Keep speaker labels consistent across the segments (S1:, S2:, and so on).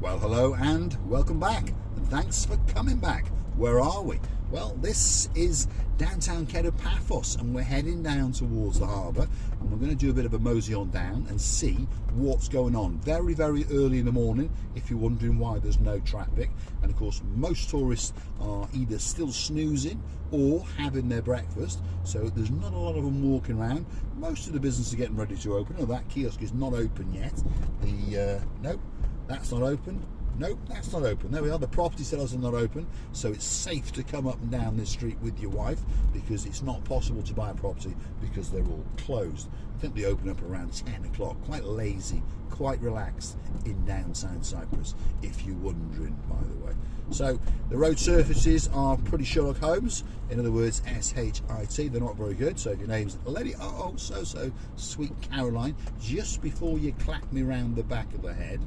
S1: Well, hello and welcome back, and thanks for coming back. Where are we? Well, this is downtown Paphos, and we're heading down towards the harbour, and we're going to do a bit of a mosey on down and see what's going on. Very, very early in the morning, if you're wondering why there's no traffic. And of course, most tourists are either still snoozing or having their breakfast, so there's not a lot of them walking around. Most of the business are getting ready to open. Oh, that kiosk is not open yet. Nope, that's not open. Nope, that's not open. There we are. The property sellers are not open, so it's safe to come up and down this street with your wife, because it's not possible to buy a property because they're all closed. I think they open up around 10 o'clock. Quite lazy, quite relaxed in downtown Cyprus, if you're wondering, by the way. So the road surfaces are pretty Sherlock Holmes, in other words, S-H-I-T. They're not very good. So if your name's Lady so Sweet Caroline, just before you clap me round the back of the head,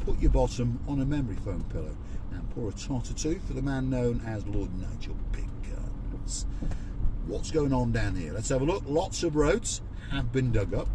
S1: put your bottom on a memory foam pillow and pour a tot or two for the man known as Lord Nigel Big Guns. What's going on down here? Let's have a look. Lots of roads have been dug up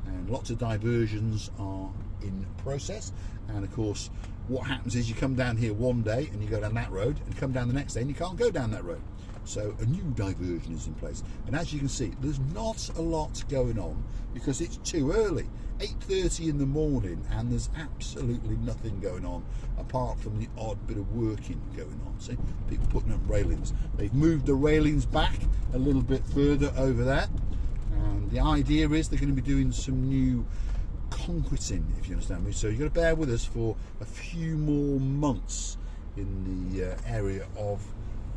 S1: and lots of diversions are in process. And of course, what happens is you come down here one day and you go down that road, and come down the next day and you can't go down that road. So a new diversion is in place. And as you can see, there's not a lot going on because it's too early. 8:30 in the morning, and there's absolutely nothing going on apart from the odd bit of working going on. See, people putting up railings. They've moved the railings back a little bit further over there, and the idea is they're going to be doing some new concreting, if you understand me. So you've got to bear with us for a few more months in the area of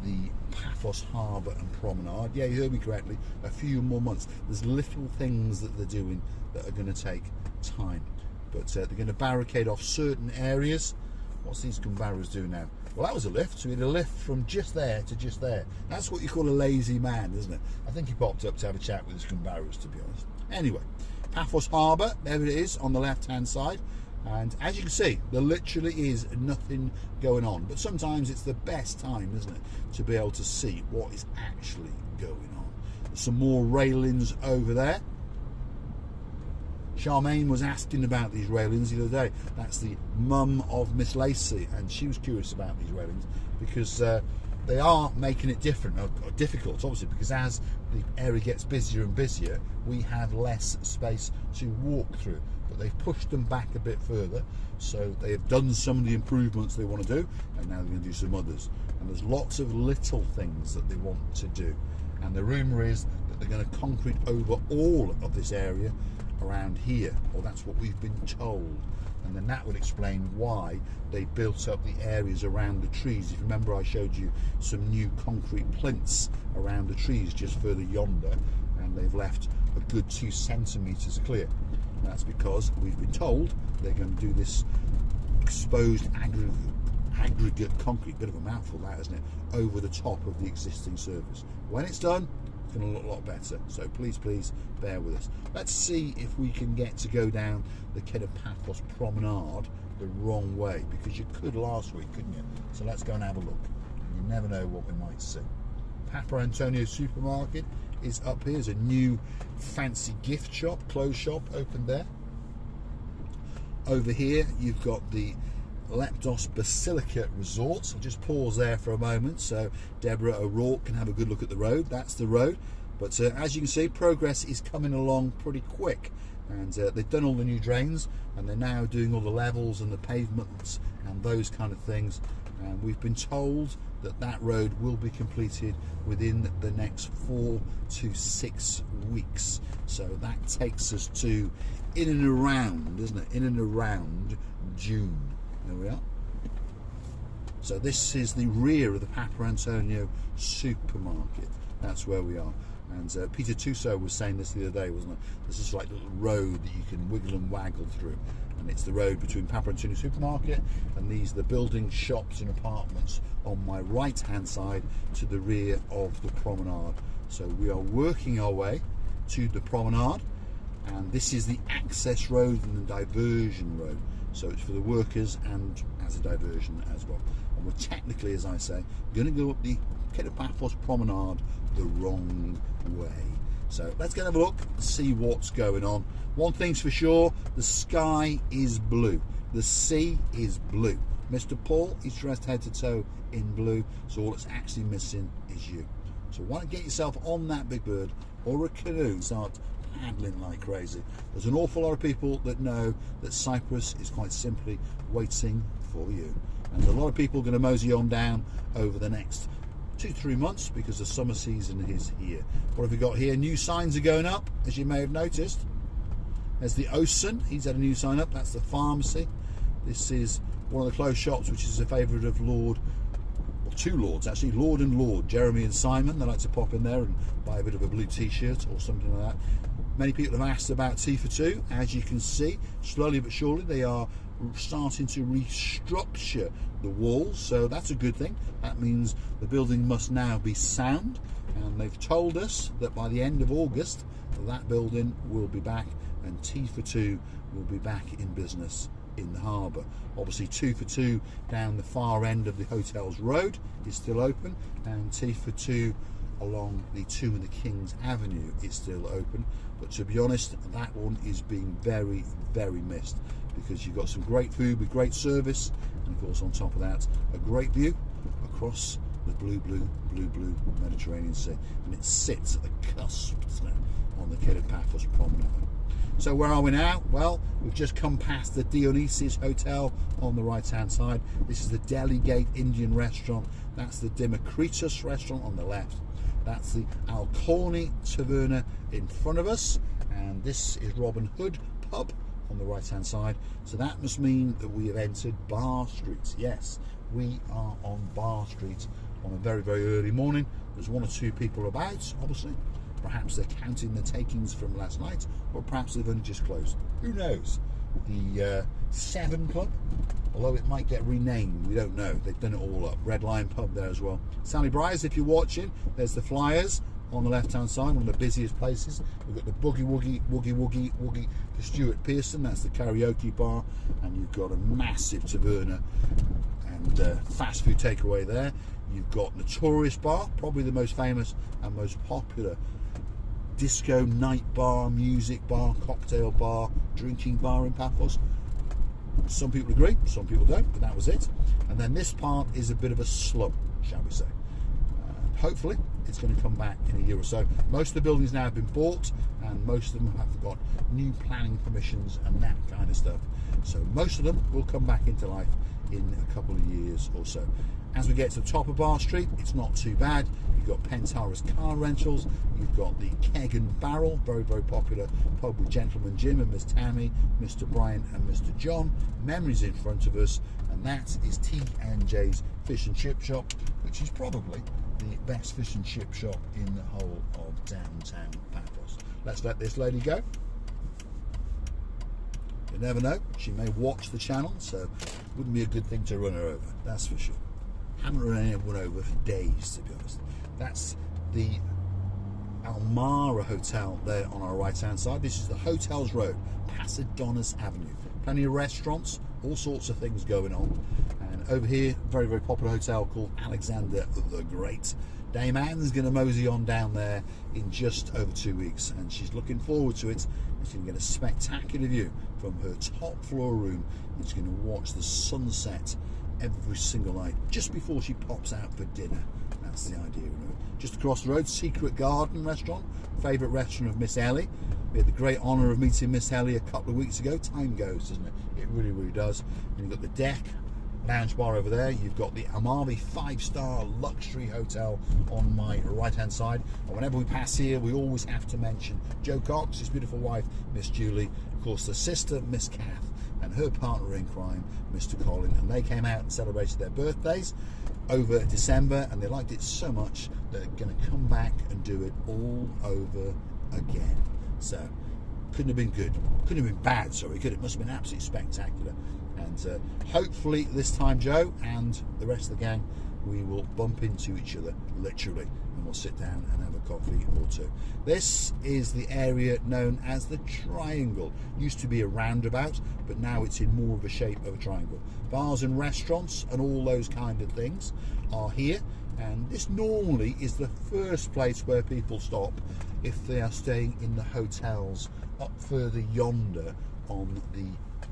S1: the Paphos Harbour and Promenade. Yeah, you heard me correctly, a few more months. There's little things that they're doing that are going to take time, but they're going to barricade off certain areas. What's these Gumbaras do now? Well, that was a lift, so we had a lift from just there to just there. That's what you call a lazy man, isn't it? I think he popped up to have a chat with his Gumbaras, to be honest. Anyway, Paphos Harbour, there it is on the left hand side, and as you can see, there literally is nothing going on, but sometimes it's the best time, isn't it, to be able to see what is actually going on. There's some more railings over there. Charmaine was asking about these railings the other day. That's the mum of Miss Lacey, and she was curious about these railings because they are making it different or difficult, obviously, because as the area gets busier and busier, we have less space to walk through. But they've pushed them back a bit further, so they have done some of the improvements they want to do, and now they're going to do some others. And there's lots of little things that they want to do, and the rumour is that they're going to concrete over all of this area around here, or that's what we've been told. And then that would explain why they built up the areas around the trees. If you remember, I showed you some new concrete plinths around the trees just further yonder, and they've left a good 2 centimetres clear. And that's because we've been told they're going to do this exposed aggregate concrete, bit of a mouthful that, isn't it, over the top of the existing surface. When it's done, it's going to look a lot better, so please bear with us. Let's see if we can get to go down the Paphos Promenade the wrong way, because you could last week, couldn't you? So let's go and have a look. You never know what we might see. Paphos Antonio supermarket is up here. There's a new fancy gift shop, clothes shop opened there. Over here you've got the Leptos Basilica Resort. So just pause there for a moment so Deborah O'Rourke can have a good look at the road. That's the road, but as you can see, progress is coming along pretty quick, and they've done all the new drains, and they're now doing all the levels and the pavements and those kind of things, and we've been told that that road will be completed within the next 4 to 6 weeks. So that takes us to in and around, isn't it, in and around June. There we are. So this is the rear of the Paphos Antonio supermarket. That's where we are. And Peter Tuso was saying this the other day, wasn't it? This is like a little road that you can wiggle and waggle through. And it's the road between Paphos Antonio supermarket and these are the buildings, shops and apartments on my right hand side to the rear of the promenade. So we are working our way to the promenade, and this is the access road and the diversion road. So it's for the workers and as a diversion as well. And we're technically, as I say, going to go up the Paphos Promenade the wrong way. So let's go and have a look, see what's going on. One thing's for sure, the sky is blue. The sea is blue. Mr. Paul is dressed head to toe in blue, so all it's actually missing is you. So why don't you get yourself on that big bird or a canoe and start paddling like crazy. There's an awful lot of people that know that Cyprus is quite simply waiting for you. And a lot of people are going to mosey on down over the next 2-3 months because the summer season is here. What have we got here? New signs are going up, as you may have noticed. There's the Ocean, he's had a new sign up. That's the pharmacy. This is one of the clothes shops, which is a favourite of two lords actually, Lord and Lord, Jeremy and Simon. They like to pop in there and buy a bit of a blue t-shirt or something like that. Many people have asked about Tea for Two. As you can see, slowly but surely they are starting to restructure the walls, so that's a good thing. That means the building must now be sound, and they've told us that by the end of August that building will be back and Tea for Two will be back in business in the harbour. Obviously 2 for 2 down the far end of the hotel's road is still open, and Tea for Two along the 2 and the Kings Avenue is still open, but to be honest, that one is being very, very missed, because you've got some great food with great service, and of course on top of that a great view across the blue Mediterranean Sea, and it sits at the cusp, doesn't it, on the Cape of Paphos promenade. So where are we now? Well, we've just come past the Dionysus Hotel on the right hand side. This is the Delhi Gate Indian restaurant. That's the Democritus restaurant on the left. That's the Alcorni Taverna in front of us, and this is Robin Hood pub on the right hand side. So that must mean that we have entered Bar Street. Yes, we are on Bar Street on a very, very early morning. There's 1 or 2 people about, obviously. Perhaps they're counting the takings from last night, or perhaps they've only just closed. Who knows? The 7 Club, although it might get renamed, we don't know. They've done it all up. Red Lion pub there as well. Sally Briars, if you're watching, there's the Flyers on the left hand side, one of the busiest places. We've got the Boogie Woogie to Stuart Pearson, that's the karaoke bar, and you've got a massive taverna and fast food takeaway there. You've got Notorious Bar, probably the most famous and most popular disco night bar, music bar, cocktail bar, drinking bar in Paphos. Some people agree, some people don't, but that was it. And then this part is a bit of a slum, shall we say. Hopefully it's going to come back in a year or so. Most of the buildings now have been bought, and most of them have got new planning permissions and that kind of stuff. So most of them will come back into life in a couple of years or so. As we get to the top of Bar Street, it's not too bad. You've got Pentara's car rentals, you've got the Keg and Barrel, very, very popular pub with Gentleman Jim and Miss Tammy, Mr. Brian and Mr. John. Memories in front of us, and that is T&J's Fish and Chip Shop, which is probably the best fish and chip shop in the whole of downtown Paphos. Let's let this lady go. You never know, she may watch the channel, so wouldn't be a good thing to run her over, that's for sure. Haven't run anyone over for days, to be honest. That's the Almara Hotel there on our right hand side. This is the Hotels Road, Pasadonas Avenue. Plenty of restaurants, all sorts of things going on. And over here, very, very popular hotel called Alexander the Great. Dame Anne's going to mosey on down there in just over 2 weeks, and she's looking forward to it. She's going to get a spectacular view from her top floor room. And she's going to watch the sunset every single night just before she pops out for dinner. That's the idea. Just across the road, Secret Garden restaurant, favourite restaurant of Miss Ellie. We had the great honour of meeting Miss Ellie a couple of weeks ago. Time goes, doesn't it? It really, really does. And you've got the Deck lounge bar over there. You've got the Amalfi 5-star luxury hotel on my right hand side. And whenever we pass here, we always have to mention Joe Cox, his beautiful wife, Miss Julie, of course the sister, Miss Kath, and her partner in crime, Mr. Colin, and they came out and celebrated their birthdays over December, and they liked it so much they're going to come back and do it all over again. So couldn't have been good, couldn't have been bad, sorry, it must have been absolutely spectacular. And hopefully this time, Joe and the rest of the gang, we will bump into each other, literally, and we'll sit down and have a coffee or two. This is the area known as the Triangle. Used to be a roundabout, but now it's in more of a shape of a triangle. Bars and restaurants and all those kind of things are here, and this normally is the first place where people stop if they are staying in the hotels up further yonder on the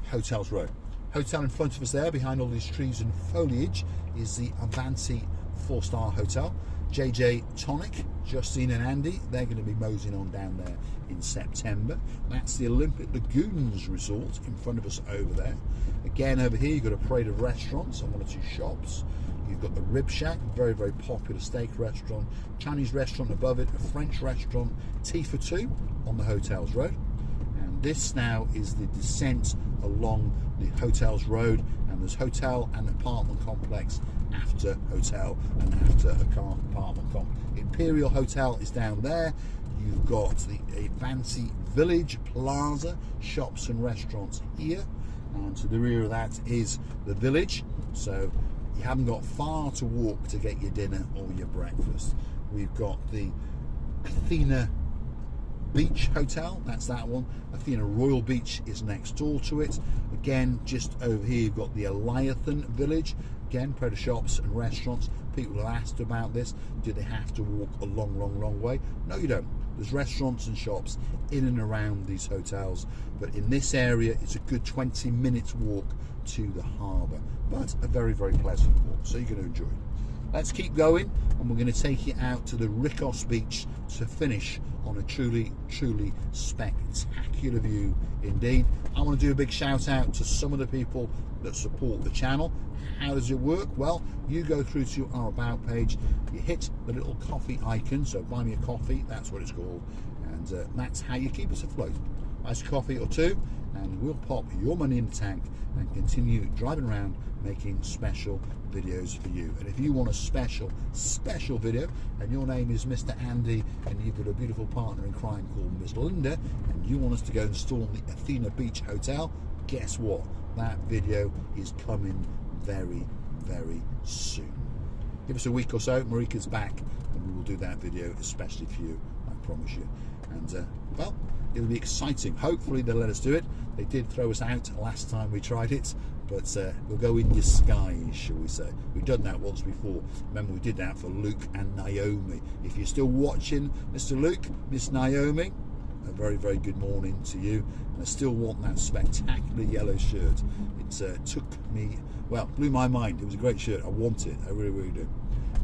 S1: Hotels Road. Hotel in front of us there, behind all these trees and foliage, is the Avanti 4-star hotel. JJ Tonic, Justine and Andy, they're going to be moseying on down there in September. That's the Olympic Lagoons Resort in front of us over there. Again, over here you've got a parade of restaurants and 1 or 2 shops. You've got the Rib Shack, very, very popular steak restaurant, Chinese restaurant above it, a French restaurant, Tea for Two on the Hotels Road. And this now is the descent along the Hotels Road, and there's hotel and apartment complex after hotel and after apartment complex. Imperial Hotel is down there. You've got the Avanti Village Plaza, shops and restaurants here, and to the rear of that is the village, so you haven't got far to walk to get your dinner or your breakfast. We've got the Athena Beach Hotel, that's that one. Athena Royal Beach is next door to it. Again, just over here you've got the Eliathan Village. Again, parade of shops and restaurants. People have asked about this. Do they have to walk a long way? No, you don't. There's restaurants and shops in and around these hotels, but in this area it's a good 20 minutes walk to the harbour, but a very, very pleasant walk, so you're going to enjoy it. Let's keep going, and we're going to take you out to the Rickos beach to finish on a truly spectacular view indeed. I want to do a big shout out to some of the people that support the channel. How does it work? Well, you go through to our about page, you hit the little coffee icon, so buy me a coffee, that's what it's called, and that's how you keep us afloat. Nice coffee or two, and we'll pop your money in the tank and continue driving around making special videos for you. And if you want a special video, and your name is Mr. Andy, and you've got a beautiful partner in crime called Miss Linda, and you want us to go and storm the Athena Beach Hotel, guess what? That video is coming very, very soon. Give us a week or so, Marika's back, and we will do that video especially for you, I promise you. And well, it'll be exciting. Hopefully they'll let us do it. They did throw us out last time we tried it, but we'll go in disguise, shall we say. We've done that once before. Remember, we did that for Luke and Naomi. If you're still watching, Mr. Luke, Miss Naomi, a very, very good morning to you. And I still want that spectacular yellow shirt. It took me, well, blew my mind. It was a great shirt. I want it. I really, really do.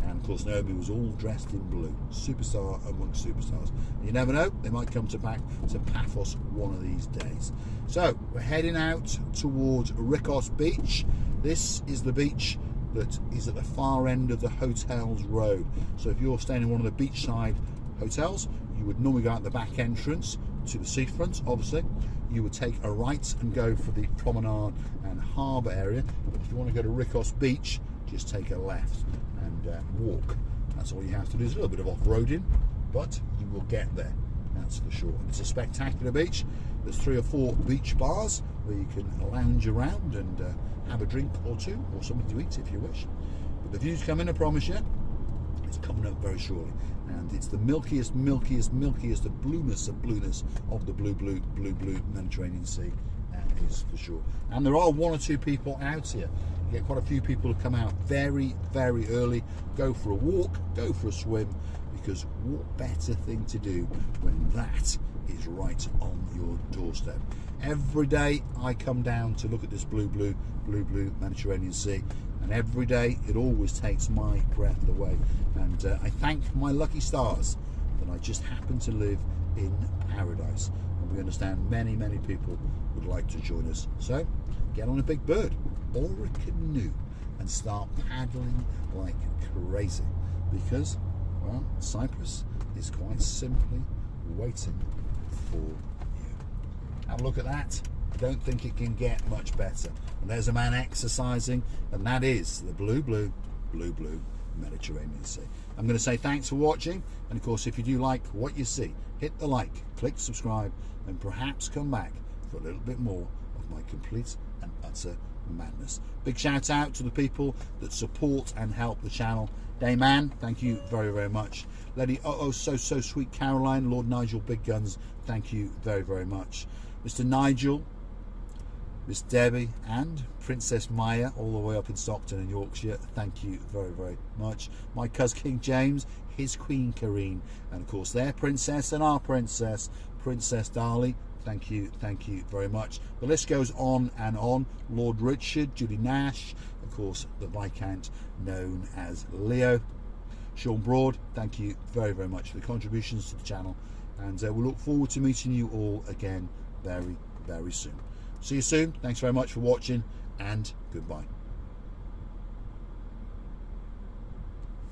S1: And of course Naomi was all dressed in blue. Superstar amongst superstars. And you never know, they might come back to Paphos one of these days. So we're heading out towards Rickos Beach. This is the beach that is at the far end of the Hotels Road. So if you're staying in one of the beachside hotels, you would normally go out the back entrance to the seafront, obviously. You would take a right and go for the promenade and harbour area. But if you want to go to Rickos Beach, just take a left and walk. That's all you have to do. There's a little bit of off-roading, but you will get there, that's for sure. And it's a spectacular beach. There's 3 or 4 beach bars where you can lounge around and have a drink or two, or something to eat if you wish. But the view's coming, I promise you. It's coming up very shortly, and it's the milkiest, the blueness of the blue Mediterranean Sea, is for sure. And there are 1 or 2 people out here. You get quite a few people who come out very, very early, go for a walk, go for a swim, because what better thing to do when that is right on your doorstep. Every day I come down to look at this blue Mediterranean Sea, and every day it always takes my breath away, and I thank my lucky stars that I just happen to live in paradise. And we understand many people would like to join us, so get on a big bird or a canoe and start paddling like crazy, because, well, Cyprus is quite simply waiting for you. Have a look at that. I don't think it can get much better. And there's a man exercising, and that is the blue Mediterranean Sea. I'm going to say thanks for watching, and of course if you do like what you see, hit the like, click subscribe, and perhaps come back for a little bit more of my complete and utter madness. Big shout out to the people that support and help the channel. Dayman, thank you very, very much. Lady so sweet Caroline, Lord Nigel Big Guns, thank you very, very much. Mr. Nigel, Miss Debbie, and Princess Maya, all the way up in Stockton in Yorkshire, thank you very, very much. My cousin King James, his Queen Karine, and of course their princess and our princess, Princess Darley, thank you very much. The list goes on and on. Lord Richard, Julie Nash, of course the Viscount known as Leo, Sean Broad, thank you very much for the contributions to the channel, and we look forward to meeting you all again very soon. See you soon. Thanks very much for watching, and goodbye.